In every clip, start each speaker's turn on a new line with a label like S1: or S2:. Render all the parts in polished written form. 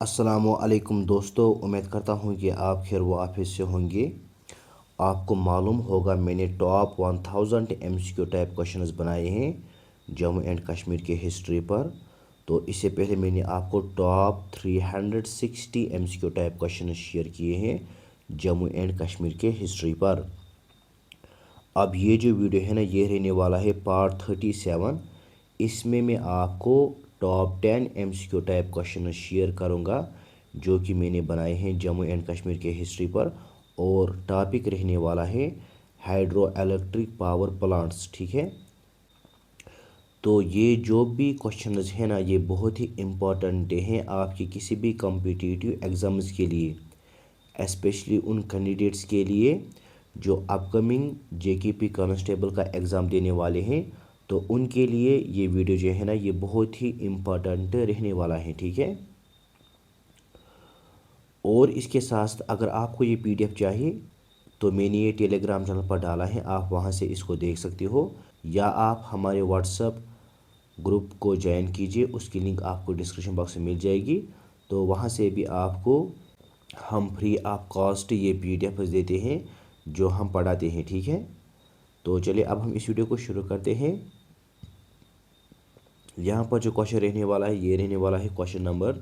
S1: अस्सलामुअलैकुम दोस्तों, उम्मीद करता हूँ कि आप खैर व आफियत से होंगे। आपको मालूम होगा मैंने टॉप 1000 MCQ टाइप क्वेश्चंस बनाए हैं जम्मू एंड कश्मीर के हिस्ट्री पर। तो इससे पहले मैंने आपको top 360 MCQ type question share किए हैं जम्मू एंड कश्मीर के हिस्ट्री पर। अब ये जो वीडियो है ना, ये रहने वाला है पार्ट 37। इसमें मैं आपको top 10 MCQ type question share करूंगा जो कि मैंने बनाए हैं जम्मू एंड कश्मीर के हिस्ट्री पर। और टॉपिक रहने वाला है हाइड्रो इलेक्ट्रिक पावर प्लांट्स, ठीक है। तो ये जो भी क्वेश्चंस हैं ना, ये बहुत ही इम्पोर्टेंट हैं आपके किसी भी कॉम्पिटिटिव एग्ज़ाम्स के लिए, स्पेशली उन कैंडिडेट्स के लिए जो अपकमिंग JKP कांस्टेबल का एग्ज़ाम देने वाले हैं। तो उनके लिए ये वीडियो जो है ना, ये बहुत ही इम्पोर्टेंट रहने वाला है, ठीक है। और इसके साथ अगर आपको ये PDF चाहिए तो मैंने ये टेलीग्राम चैनल पर डाला है, आप वहाँ से इसको देख सकते हो, या आप हमारे WhatsApp ग्रुप को ज्वाइन कीजिए, उसकी लिंक आपको डिस्क्रिप्शन बॉक्स में मिल जाएगी। तो वहाँ से भी आपको हम फ्री ऑफ कॉस्ट ये PDF देते हैं जो हम पढ़ाते हैं, ठीक है। तो चलिए अब हम इस वीडियो को शुरू करते हैं। यहाँ पर जो क्वेश्चन रहने वाला है, ये रहने वाला है क्वेश्चन नंबर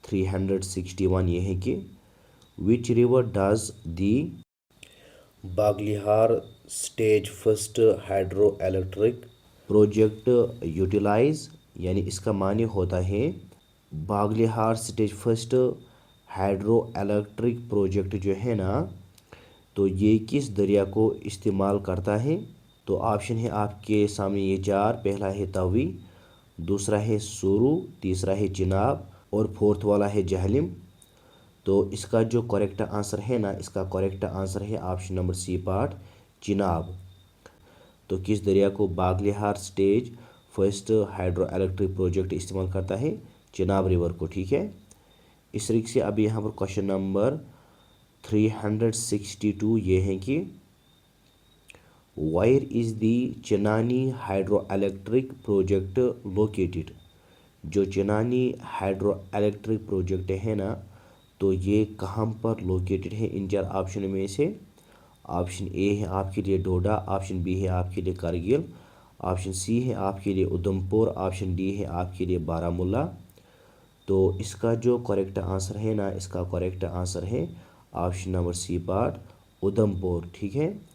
S1: 361। ये है कि which river does the Baglihar stage first hydro electric project utilise, यानी इसका माने होता है Baglihar stage first hydro electric project जो है ना, तो ये किस दरिया को इस्तेमाल करता है। तो ऑप्शन है आपके सामने ये चार। पहला है तवी, दूसरा है सुरु, तीसरा है चिनाब और फोर्थ वाला है जहलिम। तो इसका जो करेक्ट आंसर है ना, इसका करेक्ट आंसर है option number C part, Chenab. तो किस दरिया को Baglihar stage first hydro electric project इस्तेमाल करता है, चिनाब रिवर को, ठीक है। इस तरीके से अब यहाँ पर क्वेश्चन नंबर 362 ये है कि where is the Chenani hydro electric project located. जो चिनानी हाइड्रो इलेक्ट्रिक प्रोजेक्ट है ना, तो ये कहाँ पर लोकेटेड है इन चार ऑप्शन में से। ऑप्शन ए है आपके लिए डोडा, ऑप्शन बी है आपके लिए कारगिल, ऑप्शन सी है आपके लिए उधमपुर, ऑप्शन डी है आपके लिए बारामूला। तो इसका जो करेक्ट आंसर है ना, इसका करेक्ट आंसर है option number C part, Udhampur, ठीक है।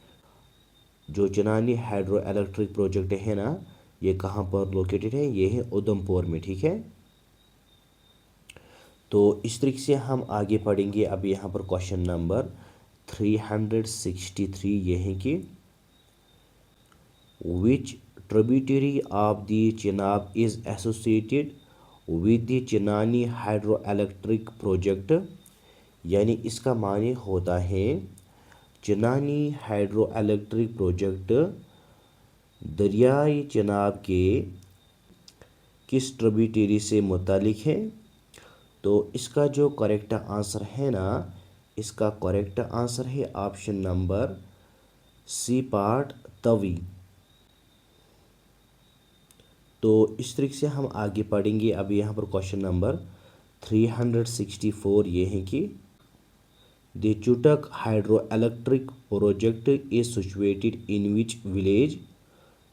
S1: जो चिनानी हाइड्रो इलेक्ट्रिक प्रोजेक्ट है ना, ये कहाँ पर लोकेटेड है, ये है उधमपुर में, ठीक है। तो इस तरीके से हम आगे पढ़ेंगे। अब यहाँ पर क्वेश्चन नंबर 363 ये है कि which tributary of the Chenab is associated with the Chenani hydro electric project, यानी इसका माने होता है चिनानी हाइड्रो इलेक्ट्रिक प्रोजेक्ट दरियाई चिनाब के किस ट्रिब्यूटरी से मुतालिक है। तो इसका जो करेक्ट आंसर है ना, इसका करेक्ट आंसर है option number C part, Tawi. तो इस तरीके से हम आगे पढ़ेंगे। अब यहाँ पर क्वेश्चन नंबर 364 ये है कि the Chutak hydro electric project is situated in which village.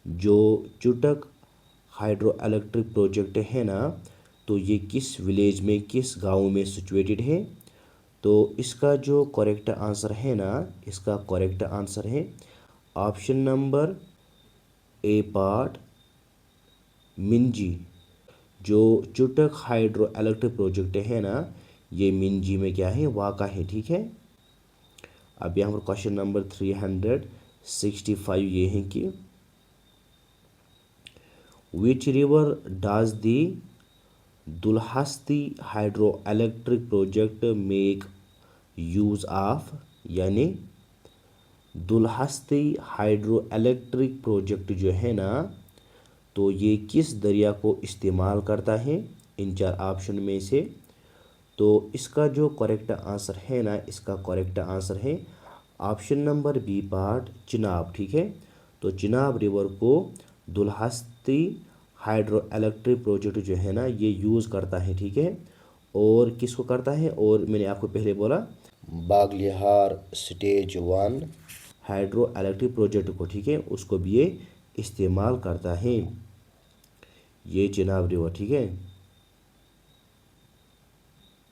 S1: जो चुटक हाइड्रो इलेक्ट्रिक प्रोजेक्ट है ना, तो ये किस विलेज में, किस गांव में सिचुएटेड है। तो इसका जो करेक्ट आंसर है ना, इसका करेक्ट आंसर है ऑप्शन नंबर ए पार्ट, मिंजी। जो चुटक हाइड्रो इलेक्ट्रिक प्रोजेक्ट है ना, ये मिंजी में क्या है, वाक़ा है, ठीक है। अब यहाँ पर क्वेश्चन नंबर 365 ये है कि which river does the Dulhasti hydro electric project make use of, यानी दुल्हस्ती हाइड्रो इलेक्ट्रिक प्रोजेक्ट जो है ना, तो ये किस दरिया को इस्तेमाल करता है इन चार ऑप्शन में से। तो इसका जो करेक्ट आंसर है ना, इसका करेक्ट आंसर है option number B part, Chenab, ठीक है। तो चिनाब रिवर को दुल्हस्ती हाइड्रो इलेक्ट्रिक प्रोजेक्ट जो है ना, ये यूज़ करता है, ठीक है। और किसको करता है, और मैंने आपको पहले बोला Baglihar stage 1 hydro electric project को, ठीक है, उसको भी ये इस्तेमाल करता है, ये चिनाब रिवर, ठीक है।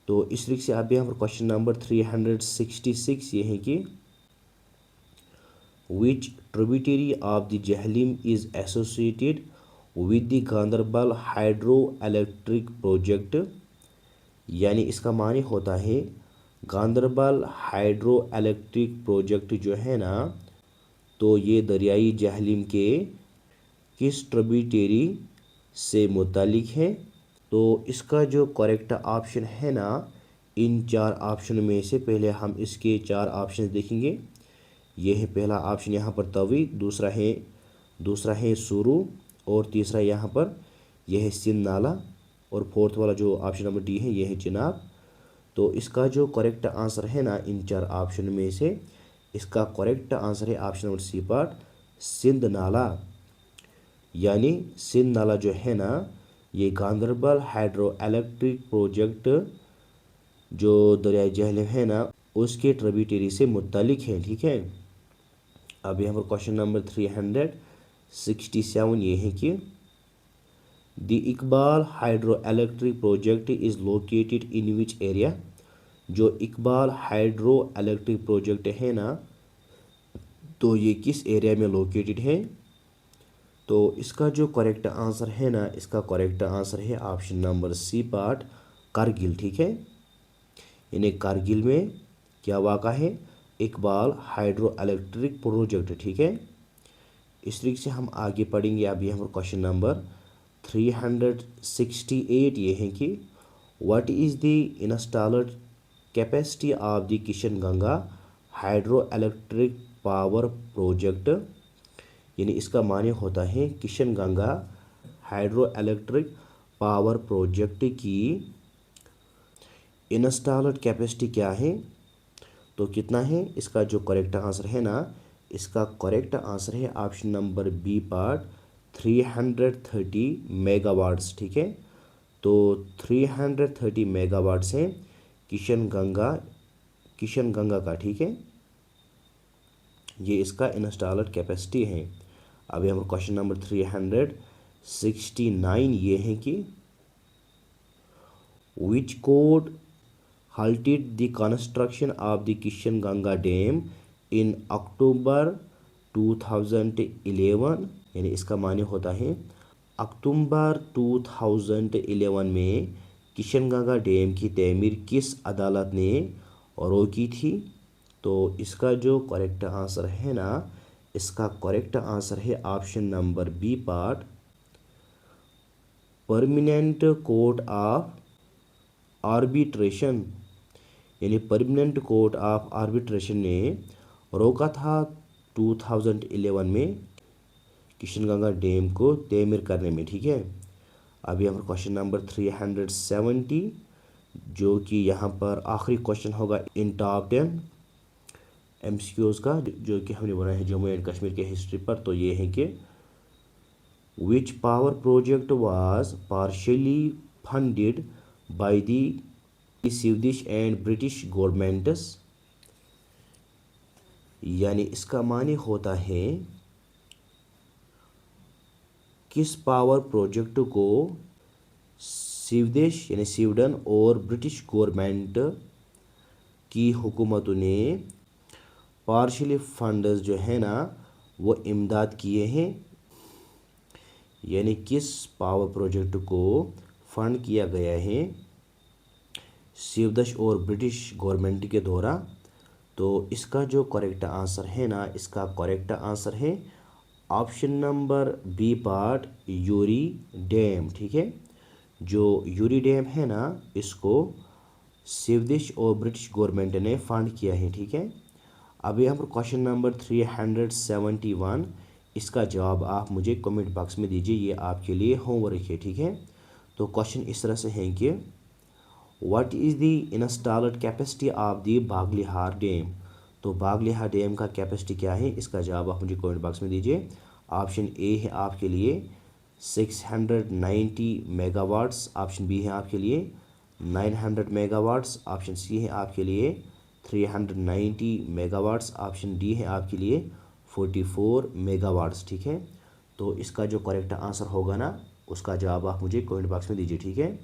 S1: तो इस तरीके से आप यहाँ पर क्वेश्चन नंबर 366 ये है कि which tributary of the Jhelum is associated with the Ganderbal hydro electric project, यानी इसका माने होता है गांधरबल हाइड्रो इलेक्ट्रिक प्रोजेक्ट जो है ना, तो ये दरियाई जहलिम के किस ट्रिब्यूटरी से मुतालिक है। तो इसका जो करेक्ट ऑप्शन है ना, इन चार ऑप्शन में से पहले हम इसके चार ऑप्शन देखेंगे। ये है पहला ऑप्शन यहाँ पर तवी, दूसरा है सुरु, और तीसरा यहाँ पर यह है सिंध नाला, और फोर्थ वाला जो ऑप्शन नंबर डी है यह है चिनाब। तो इसका जो करेक्ट आंसर है ना इन चार ऑप्शन में से, इसका करेक्ट आंसर है option number C part, Sindh नाला। यानी सिंध नाला जो है ना, ये गांधरबल हाइड्रो इलेक्ट्रिक प्रोजेक्ट जो दरिया जहलम है ना उसके ट्रिब्यूटरी से मुतालिक है, ठीक है। अब यहाँ पर क्वेश्चन नंबर 367 ये है कि the Iqbal hydro electric project is located in which area, जो इकबाल हाइड्रो इलेक्ट्रिक प्रोजेक्ट है ना, तो ये किस एरिया में लोकेटेड है। तो इसका जो करेक्ट आंसर है ना, इसका करेक्ट आंसर है option number C part, Kargil, ठीक है। यानी कारगिल में क्या वाक़ा है, इकबाल हाइड्रो इलेक्ट्रिक प्रोजेक्ट, ठीक है। इस तरीके से हम आगे पढ़ेंगे। अभी हम क्वेश्चन नंबर 368 ये है कि what is the installed capacity of the Kishan Ganga hydro electric power project, यानी इसका माने होता है Kishan Ganga hydro electric power project की इंस्टॉल्ड कैपेसिटी क्या है, तो कितना है। इसका जो करेक्ट आंसर है ना, इसका करेक्ट आंसर है option number B part, 330 megawatts, ठीक है। तो 330 मेगावाट्स है किशन गंगा का, ठीक है। ये इसका इंस्टॉल्ड कैपेसिटी है। अभी हम क्वेश्चन नंबर 369 ये है कि which court halted the construction of the Kishan Ganga dam in October 2011, यानी इसका माने होता है अक्टूबर 2011 में किशन गंगा डैम की तमीर किस अदालत ने रोकी थी। तो इसका जो करेक्ट आंसर है ना, इसका करेक्ट आंसर है option number B part, permanent court of arbitration, यानी परमानेंट कोर्ट ऑफ आर्बिट्रेशन ने रोका था 2011 में किशन गंगा डैम को तमीर करने में, ठीक है। अभी हम क्वेश्चन नंबर 370 जो कि यहाँ पर आखिरी क्वेश्चन होगा इन टॉप 10 MCQs का, जो कि हमने बनाया है जम्मू एंड कश्मीर के हिस्ट्री पर। तो ये है कि which power project was partially funded by the Swedish and British governments, यानी इसका माने होता है किस पावर प्रोजेक्ट को स्वीडिश यानी स्वीडन और ब्रिटिश गवर्नमेंट की हुकूमतों ने पार्शियली फंड्स जो है ना वो इमदाद किए हैं, यानी किस पावर प्रोजेक्ट को फंड किया गया है स्वीडिश और ब्रिटिश गवर्नमेंट के द्वारा। तो इसका जो करेक्ट आंसर है ना, इसका करेक्ट आंसर है option number B part, Uri dam, ठीक है। जो यूरी डैम है ना, इसको स्वीडिश और ब्रिटिश गवर्नमेंट ने फंड किया है, ठीक है। अभी हम क्वेश्चन नंबर 371, इसका जवाब आप मुझे कमेंट बॉक्स में दीजिए, ये आपके लिए होमवर्क है, ठीक है। तो क्वेश्चन इस तरह से है कि what is the installed capacity of the Baglihar dam, तो बागलिहार डैम का कैपेसिटी क्या है, इसका जवाब आप मुझे कमेंट बॉक्स में दीजिए। ऑप्शन ए है आपके लिए 690 मेगावाट्स, ऑप्शन बी है आपके लिए 900 मेगावाट्स, ऑप्शन सी है आपके लिए 390 मेगावाट्स, ऑप्शन डी है आपके लिए 44 मेगावाट्स। ठीक है, तो इसका जो करेक्ट आंसर होगा ना, उसका जवाब आप मुझे कमेंट बॉक्स में दीजिए। ठीक है,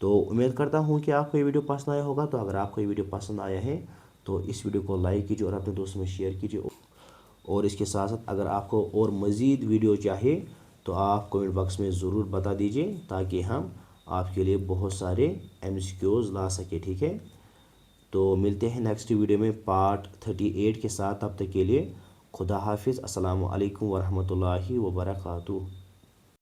S1: तो उम्मीद करता हूँ कि आपको ये वीडियो पसंद आया होगा। तो अगर आपको ये वीडियो पसंद आया है तो इस वीडियो को लाइक कीजिए और अपने दोस्तों में शेयर कीजिए। और इसके साथ साथ अगर आपको और मज़ीद वीडियो चाहिए तो आप कमेंट बॉक्स में ज़रूर बता दीजिए, ताकि हम आपके लिए बहुत सारे MCQs ला सके। ठीक है, तो मिलते हैं नेक्स्ट वीडियो में पार्ट 38 के साथ। तब तक के लिए खुदा हाफिज़। अस्सलामु अलैकुम वरहमतुल्लाहि वबरकातुहू।